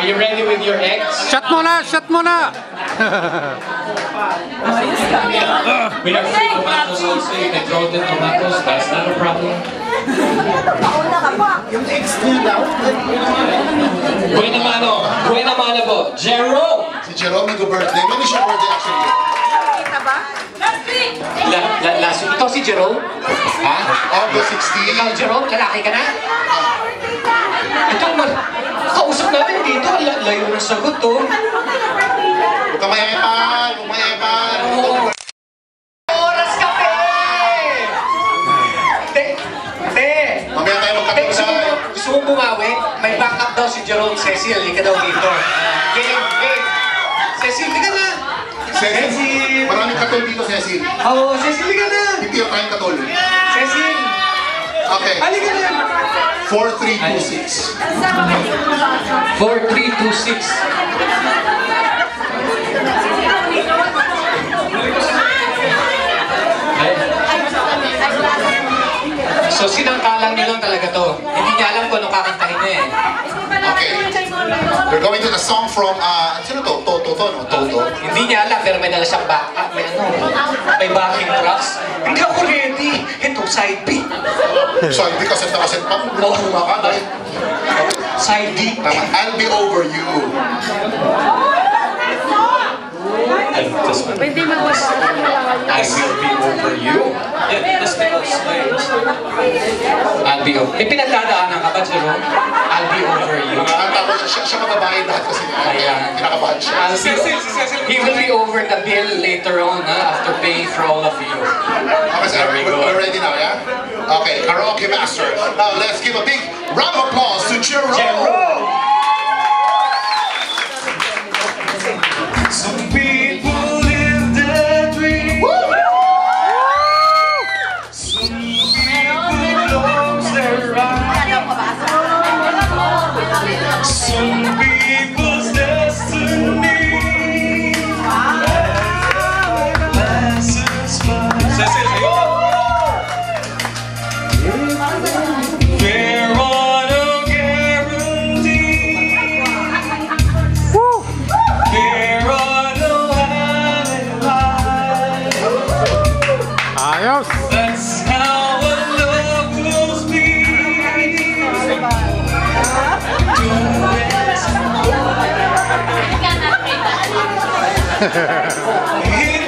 you ready with your ex? Shot mo na! Shot mo na! We have free tomatoes also. You can throw the tomatoes. That's not a problem. Yung ex niya daw. Buena mano po. Jerome! Si Jerome nag-birthday. When is your birthday actually? Kita ba? Last week. Ito si Jerome? Ha? August 16. Ikaw, Jerome? Lalaki ka na? Ito, kausap namin dito. Layo ng sagot, to. Huwag ka maepal! Huwag maepal! Oras ka, pe! Te! Mamaya tayo magkatulad. Gusto mong bumawi? May backup daw si Jerome Cecil. Ika daw dito. Game! Cecil, ika na! Cecil! Maraming katol dito, Cecil. Oo, Cecil, ika na! Hindi yung tayong katol. Cecil! Okay. Halika na! 4326. 4326. So sinangkalang niyo lang talaga to. Hindi niya alam kung anong kakantahin niya eh. Okay. We're going to the song from, sino to? Toto to, no? Toto. Hindi niya alam pero may dala siyang backup. May backing tracks. Hindi ako ready. Ito, side B. So, hindi kaset na kaset pa. Hindi ako kumakanta eh. Side D. I'll be over you. Pwede magbasa. I will be over you. Yeah, that's because I'll be over. May pinagdadaanan ka ba, Jerome? I'll be over you. Tapos siya mababae lahat kasi kinakabahan siya. He will be over the bill later on, after paying for all of you. Okay, so we're ready now, yeah? Okay, karaoke master. Now let's give a big round of applause to Jerome. Some people live their dream. Some people close their eyes. Some people's destiny passes by. There are no guarantees. There are no alibis. Ayos! That's how a love goes be. Do it.